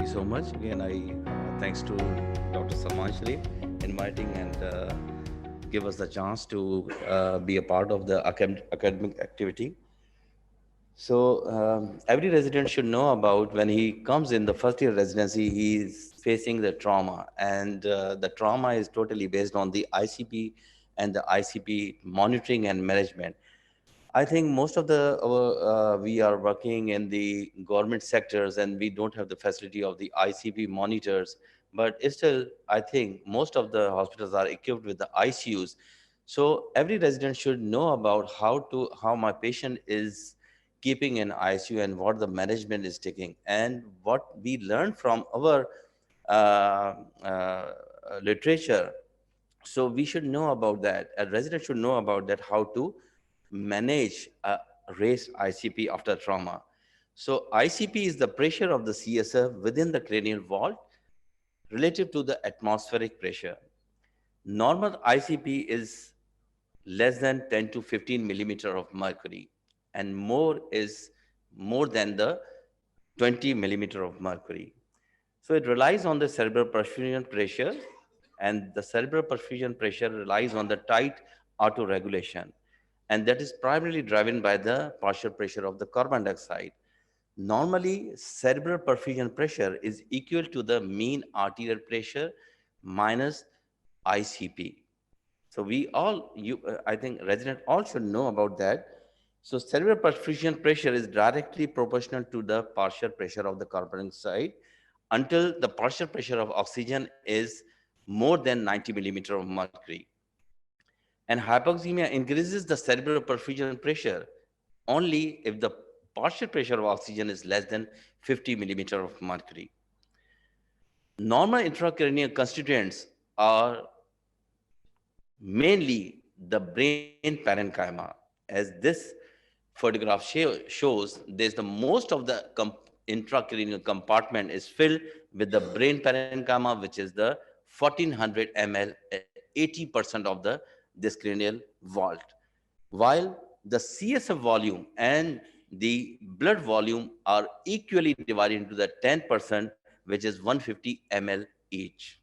so much. Again, thanks to Dr. Salman Sharif inviting and give us the chance to be a part of the academic activity. So every resident should know about when he comes in the first year residency, he is facing the trauma, and the trauma is totally based on the ICP and the ICP monitoring and management. I think most of we are working in the government sectors and we don't have the facility of the ICP monitors, but still, I think most of the hospitals are equipped with the ICUs. So every resident should know about how my patient is keeping in ICU and what the management is taking and what we learn from our uh, uh, literature. So we should know about that. A resident should know about that, how to manage a raised ICP after trauma. So ICP is the pressure of the CSF within the cranial vault relative to the atmospheric pressure. Normal ICP is less than 10 to 15 millimeter of mercury, and more is more than the 20 millimeter of mercury. So it relies on the cerebral perfusion pressure, and the cerebral perfusion pressure relies on the tight autoregulation, and that is primarily driven by the partial pressure of the carbon dioxide. Normally, cerebral perfusion pressure is equal to the mean arterial pressure minus ICP. So I think resident all should know about that. So cerebral perfusion pressure is directly proportional to the partial pressure of the carbon dioxide until the partial pressure of oxygen is more than 90 millimeter of mercury. And hypoxemia increases the cerebral perfusion pressure only if the partial pressure of oxygen is less than 50 millimeter of mercury. Normal intracranial constituents are mainly the brain parenchyma. As this photograph shows, there's the most of the intracranial compartment is filled with the brain parenchyma, which is the 1400 ml, 80% of the this cranial vault, while the CSF volume and the blood volume are equally divided into the 10%, which is 150 ml each.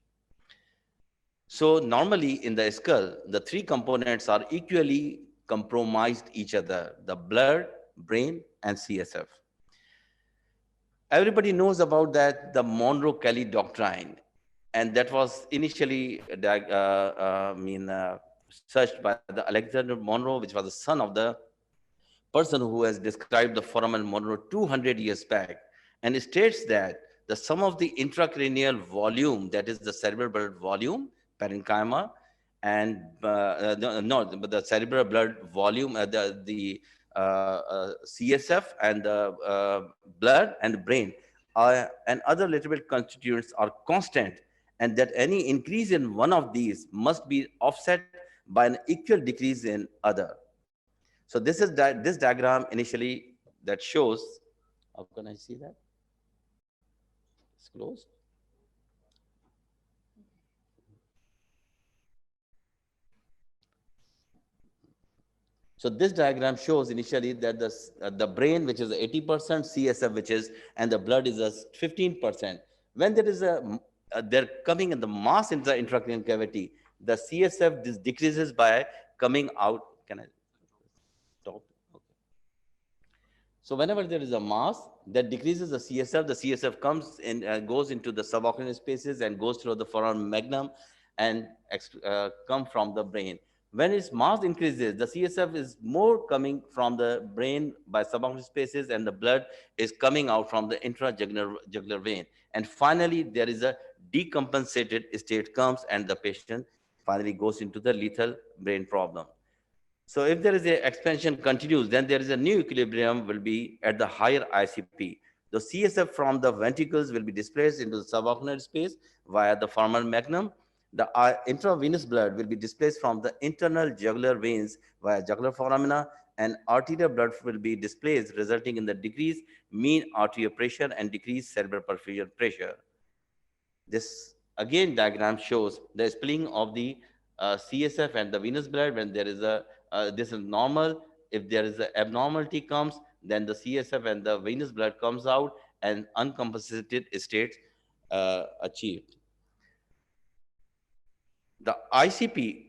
So normally in the skull, the three components are equally compromised each other: the blood, brain, and CSF. Everybody knows about that, the Monro Kellie Doctrine, and that was initially searched by the Alexander Monro, which was the son of the person who has described the foramen Monro 200 years back, and it states that the sum of the intracranial volume, that is the cerebral blood volume, parenchyma, and but the cerebral blood volume, CSF and the blood and brain, and other little constituents are constant, and that any increase in one of these must be offset by an equal decrease in other. So this diagram initially that shows, how can I see that? It's closed. So this diagram shows initially that the brain, which is 80%, CSF, which is, and the blood is a 15%. When there is they're coming in the mass in the intracranial cavity, the CSF this decreases by coming out. Can I stop? Okay. So whenever there is a mass that decreases the CSF comes in, goes into the subocular spaces and goes through the foramen magnum and come from the brain. When its mass increases, the CSF is more coming from the brain by subocular spaces, and the blood is coming out from the intrajugular vein. And finally, there is a decompensated state comes, and the patient finally goes into the lethal brain problem. So if there is a expansion continues, then there is a new equilibrium will be at the higher ICP. The CSF from the ventricles will be displaced into the subocular space via the foramen magnum. The intravenous blood will be displaced from the internal jugular veins via jugular foramina, and arterial blood will be displaced, resulting in the decreased mean arterial pressure and decreased cerebral perfusion pressure. This again diagram shows the splitting of the CSF and the venous blood. When there is a this is normal. If there is an abnormality comes, then the CSF and the venous blood comes out, and uncompensated states achieved. The ICP,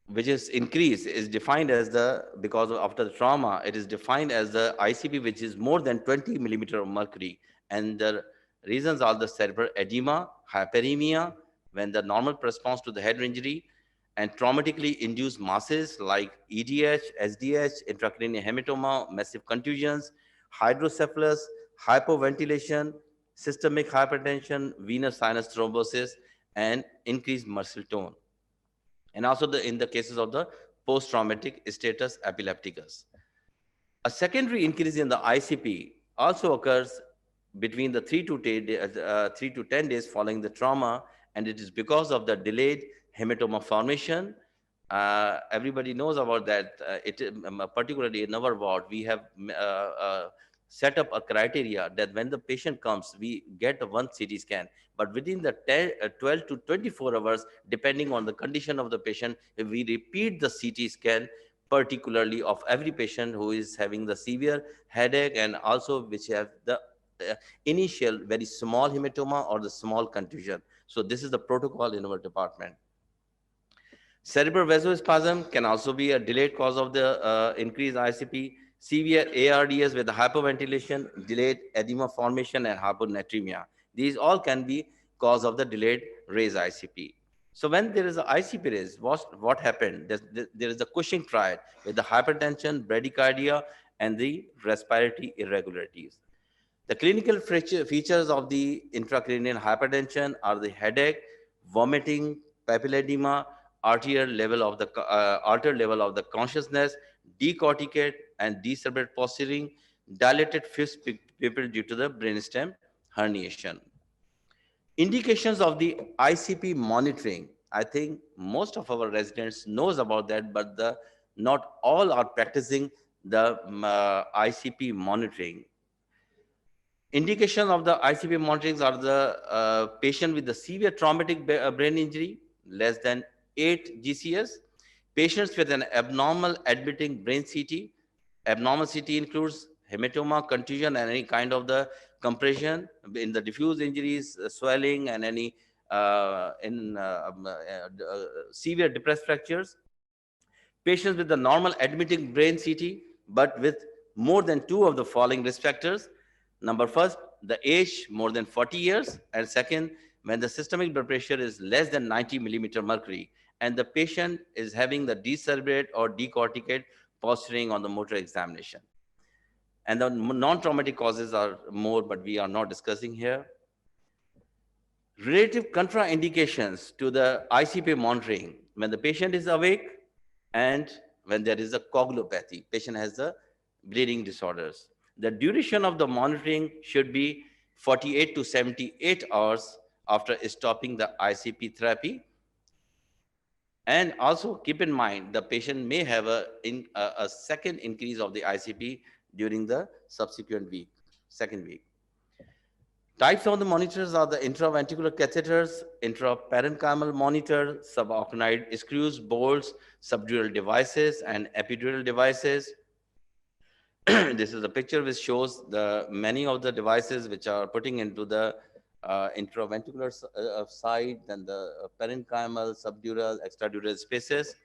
which is increased, is defined as the, because of after the trauma, it is defined as the ICP which is more than 20 millimeter of mercury. And the reasons are the cerebral edema, hyperemia, when the normal response to the head injury, and traumatically induced masses like EDH, SDH, intracranial hematoma, massive contusions, hydrocephalus, hypoventilation, systemic hypertension, venous sinus thrombosis, and increased muscle tone, and also in the cases of the post-traumatic status epilepticus. A secondary increase in the ICP also occurs between the 3 to 10 days following the trauma, and it is because of the delayed hematoma formation. Everybody knows about that. Particularly in our ward, we have set up a criteria that when the patient comes, we get one CT scan, but within the 12 to 24 hours, depending on the condition of the patient, we repeat the CT scan, particularly of every patient who is having the severe headache and also which have the initial very small hematoma or the small contusion. So this is the protocol in our department. Cerebral vasospasm can also be a delayed cause of the increased ICP. Severe ARDS with hyperventilation, delayed edema formation, and hyponatremia. These all can be cause of the delayed raise ICP. So when there is an ICP raise, what happened? There is a Cushing triad with the hypertension, bradycardia, and the respiratory irregularities. The clinical features of the intracranial hypertension are the headache, vomiting, papilledema, altered level of the consciousness, decorticate and decerebrate posturing, dilated fifth pupil due to the brainstem herniation. Indications of the ICP monitoring. I think most of our residents knows about that, but not all are practicing the ICP monitoring. Indication of the ICP monitoring are the patient with the severe traumatic brain injury, less than 8 GCS, patients with an abnormal admitting brain CT. Abnormal CT includes hematoma, contusion, and any kind of the compression in the diffuse injuries, swelling, and any severe depressed fractures. Patients with the normal admitting brain CT, but with more than 2 of the following risk factors. Number first, the age more than 40 years, and second, when the systemic blood pressure is less than 90 millimeter mercury, and the patient is having the decerebrate or decorticate posturing on the motor examination. And the non-traumatic causes are more, but we are not discussing here. Relative contraindications to the ICP monitoring: when the patient is awake and when there is a coagulopathy, patient has the bleeding disorders. The duration of the monitoring should be 48 to 78 hours after stopping the ICP therapy. And also keep in mind, the patient may have a second increase of the ICP during the subsequent week, second week. Types of the monitors are the intraventricular catheters, intraparenchymal monitor, subarachnoid screws, bolts, subdural devices, and epidural devices. This is a picture which shows the many of the devices which are putting into the intraventricular side, then the parenchymal, subdural, extradural spaces.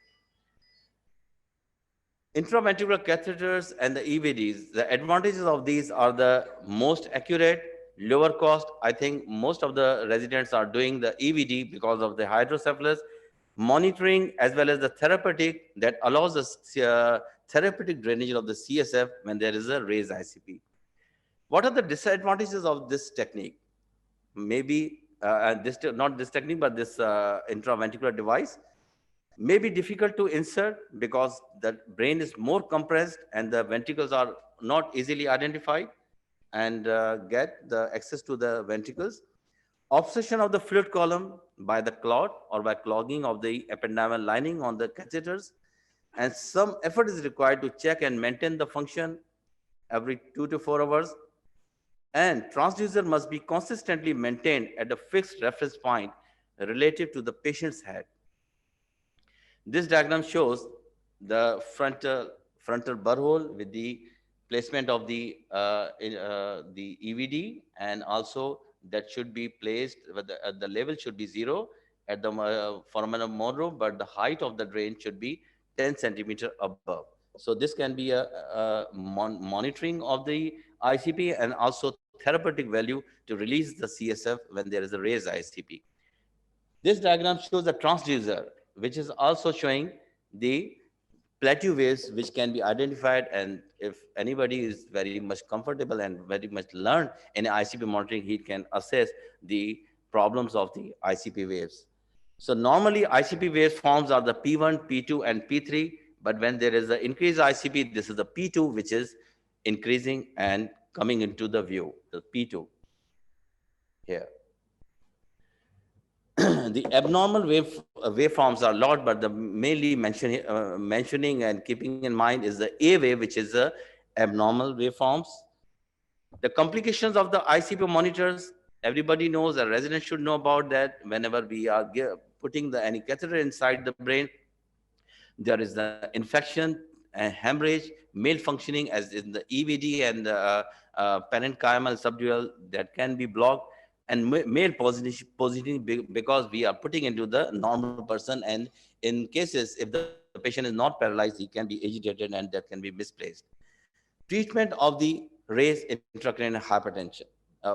Intraventricular catheters and the EVDs, the advantages of these are the most accurate, lower cost. I think most of the residents are doing the EVD because of the hydrocephalus. Monitoring as well as the therapeutic that allows us therapeutic drainage of the CSF when there is a raised ICP. What are the disadvantages of this technique? Maybe not this technique, but this intraventricular device may be difficult to insert because the brain is more compressed and the ventricles are not easily identified and get the access to the ventricles. Obstruction of the fluid column by the clot or by clogging of the ependymal lining on the catheters, and some effort is required to check and maintain the function every 2 to 4 hours. And transducer must be consistently maintained at a fixed reference point relative to the patient's head. This diagram shows the frontal burr hole with the placement of the EVD and also that should be placed, the level should be 0 at the foramen of Monro, but the height of the drain should be 10 centimeter above. So this can be a monitoring of the ICP and also therapeutic value to release the CSF when there is a raised ICP. This diagram shows the transducer, which is also showing the plateau waves which can be identified, and if anybody is very much comfortable and very much learned in ICP monitoring, he can assess the problems of the ICP waves. So normally ICP waveforms are the P1, P2 and P3, but when there is an increased ICP, this is the P2 which is increasing and coming into the view, the P2 here. The abnormal waveforms are a lot, but the mainly mentioning and keeping in mind is the A wave, which is the abnormal waveforms. The complications of the ICP monitors, everybody knows, a resident should know about that. Whenever we are putting any catheter inside the brain, there is the infection and hemorrhage, malfunctioning as in the EVD and the parenchymal subdural that can be blocked, and male positioning because we are putting into the normal person, and in cases if the patient is not paralyzed, he can be agitated and that can be misplaced. Treatment of the raised intracranial hypertension,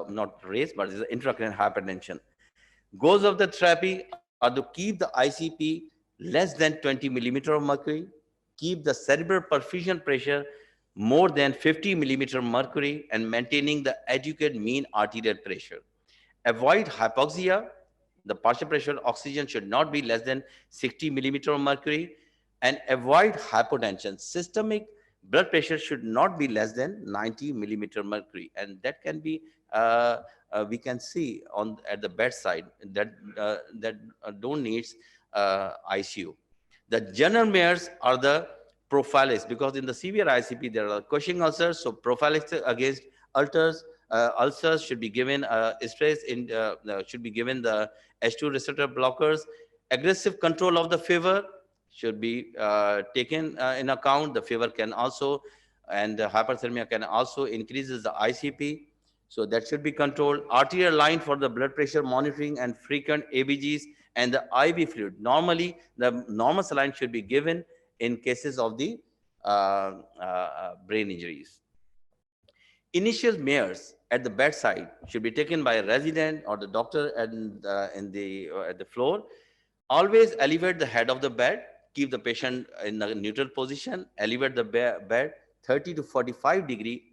not raised, but it's intracranial hypertension. Goals of the therapy are to keep the ICP less than 20 millimeter of mercury, keep the cerebral perfusion pressure more than 50 millimeter mercury, and maintaining the adequate mean arterial pressure. Avoid hypoxia. The partial pressure oxygen should not be less than 60 millimeter of mercury, and avoid hypotension. Systemic blood pressure should not be less than 90 millimeter mercury, and that can be we can see on at the bedside that don't needs ICU. The general measures are the prophylaxis, because in the severe ICP there are Cushing ulcers, so prophylaxis against ulcers should be given stress in should be given the H2 receptor blockers. Aggressive control of the fever should be taken in account. The fever can also, and hyperthermia can also increases the ICP. So that should be controlled. Arterial line for the blood pressure monitoring and frequent ABGs, and the IV fluid. Normally, the normal saline should be given in cases of the brain injuries. Initial measures at the bedside should be taken by a resident or the doctor at the floor. Always elevate the head of the bed. Keep the patient in a neutral position. Elevate the bed 30 to 45 degree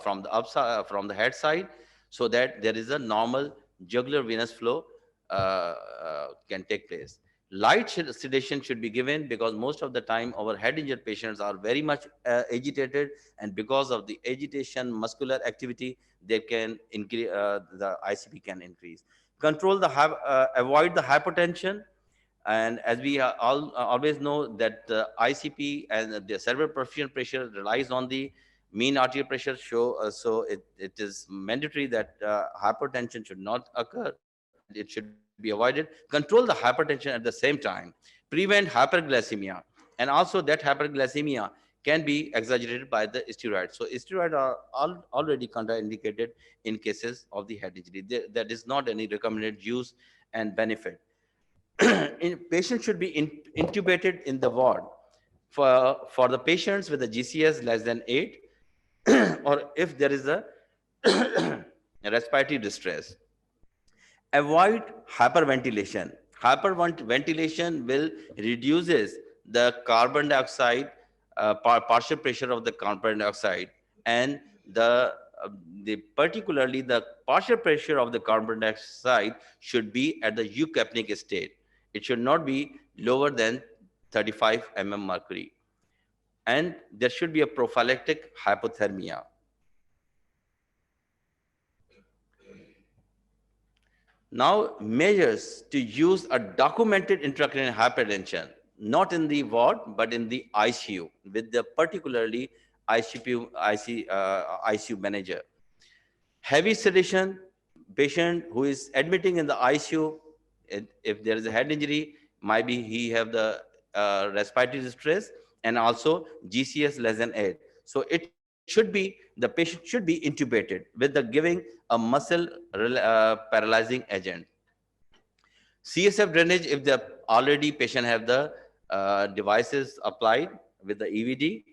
from the upside, from the head side, so that there is a normal jugular venous flow can take place. Light sedation should be given, because most of the time our head injured patients are very much agitated, and because of the agitation, muscular activity, they can increase, the ICP can increase. Control the avoid the hypotension, and as we always know that the ICP and the cerebral perfusion pressure relies on the mean arterial pressure. So it is mandatory that hypertension should not occur, and it should be avoided. Control the hypertension at the same time. Prevent hyperglycemia, and also that hyperglycemia can be exaggerated by the steroids. So steroids are already contraindicated in cases of the head injury. There is not any recommended use and benefit. Patients should be intubated in the ward for the patients with a GCS less than 8 or if there is a respiratory distress. Avoid hyperventilation. Hyperventilation will reduces the carbon dioxide, partial pressure of the carbon dioxide, and the particularly the partial pressure of the carbon dioxide should be at the eucapnic state. It should not be lower than 35 mm mercury, and there should be a prophylactic hypothermia. Now, measures to use a documented intracranial hypertension, not in the ward, but in the ICU, with the particularly ICU manager. Heavy sedation, patient who is admitting in the ICU, if there is a head injury, maybe he have the respiratory distress and also GCS less than 8. So it should be the patient should be intubated with the giving a muscle paralyzing agent. CSF drainage, if the already patient have the devices applied with the EVD.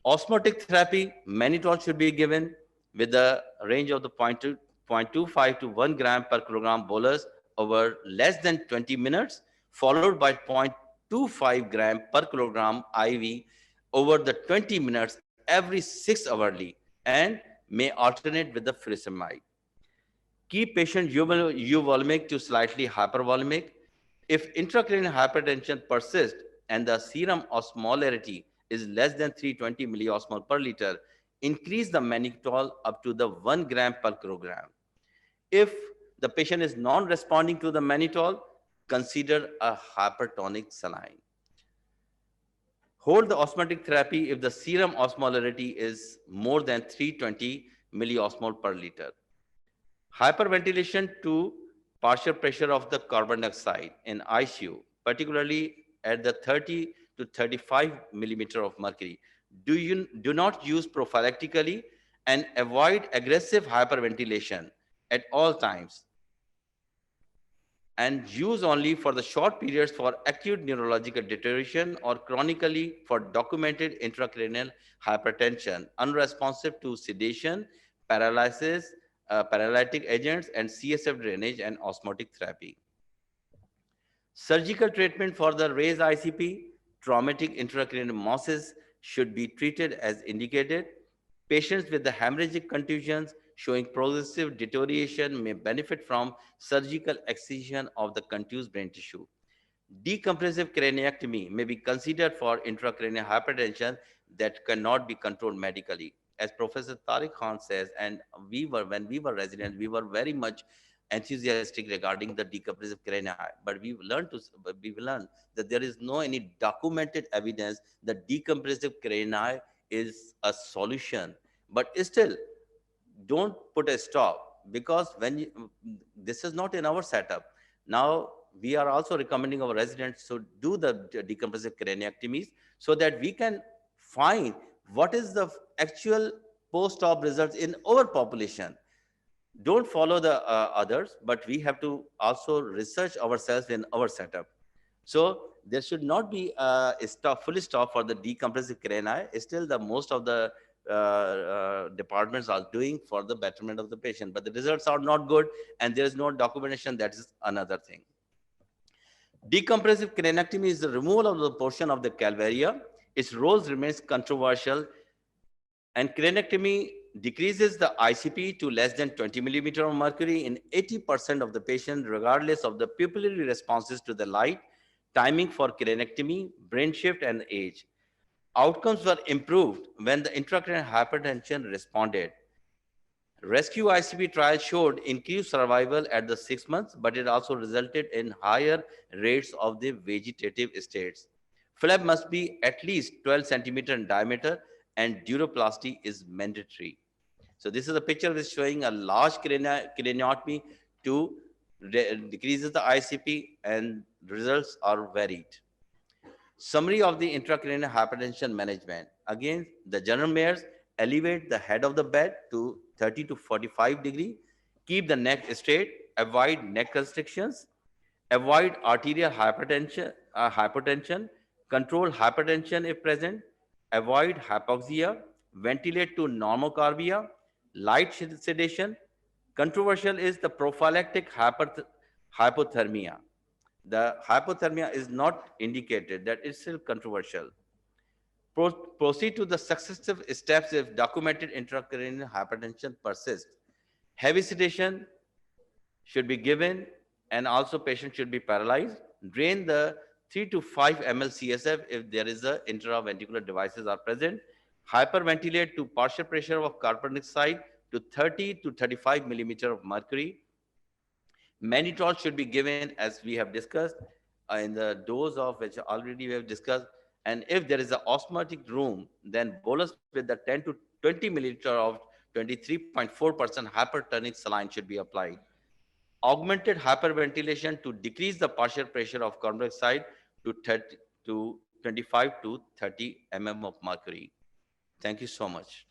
Osmotic therapy, mannitol should be given with the range of the 0.25 to 1 gram per kilogram bolus over less than 20 minutes, followed by 0.25 gram per kilogram IV over the 20 minutes every 6 hourly, and may alternate with the furosemide. Keep patient euvolemic to slightly hypervolemic. If intracranial hypertension persists and the serum osmolarity is less than 320 milliosmol per liter, increase the mannitol up to the 1 gram per kilogram. If the patient is non-responding to the mannitol, consider a hypertonic saline. Hold the osmotic therapy if the serum osmolarity is more than 320 milliosmol per liter. Hyperventilation to partial pressure of the carbon dioxide in ICU, particularly at the 30 to 35 millimeter of mercury. Do not use prophylactically and avoid aggressive hyperventilation at all times, and use only for the short periods for acute neurological deterioration or chronically for documented intracranial hypertension, unresponsive to sedation, paralysis, paralytic agents, and CSF drainage and osmotic therapy. Surgical treatment for the raised ICP, traumatic intracranial masses should be treated as indicated. Patients with the hemorrhagic contusions showing progressive deterioration may benefit from surgical excision of the contused brain tissue. Decompressive craniectomy may be considered for intracranial hypertension that cannot be controlled medically. As Professor Tariq Khan says, and when we were residents, we were very much enthusiastic regarding the decompressive cranial, but we've learned that there is no any documented evidence that decompressive cranial is a solution. But still, don't put a stop, because this is not in our setup. Now we are also recommending our residents to do the decompressive craniectomies so that we can find what is the actual post-op results in our population. Don't follow the others, but we have to also research ourselves in our setup. So there should not be a fully stop for the decompressive crani. Still, the most of the departments are doing for the betterment of the patient, but the results are not good, and there is no documentation. That is another thing. Decompressive craniectomy is the removal of the portion of the calvaria. Its role remains controversial, and craniectomy decreases the ICP to less than 20 millimeter of mercury in 80% of the patients, regardless of the pupillary responses to the light, timing for craniectomy, brain shift, and age. Outcomes were improved when the intracranial hypertension responded. Rescue ICP trial showed increased survival at the 6 months, but it also resulted in higher rates of the vegetative states. Flap must be at least 12 centimeter in diameter, and duroplasty is mandatory. So this is a picture which is showing a large craniotomy to decreases the ICP, and results are varied. Summary of the intracranial hypertension management. Again, the general measures: elevate the head of the bed to 30 to 45 degree, keep the neck straight, avoid neck constrictions, avoid arterial hypertension, control hypertension if present, avoid hypoxia, ventilate to normocarbia, light sedation. Controversial is the prophylactic hypothermia. The hypothermia is not indicated, that is still controversial. Proceed to the successive steps if documented intracranial hypertension persists. Heavy sedation should be given, and also patient should be paralyzed. Drain the 3 to 5 ml CSF if there is a intraventricular devices are present. Hyperventilate to partial pressure of carbon dioxide to 30 to 35 millimeter of mercury. Mannitol should be given, as we have discussed, in the dose of which already we have discussed. And if there is an osmotic room, then bolus with the 10 to 20 milliliter of 23.4% hypertonic saline should be applied. Augmented hyperventilation to decrease the partial pressure of carbon dioxide to 25 to 30 mm of mercury. Thank you so much.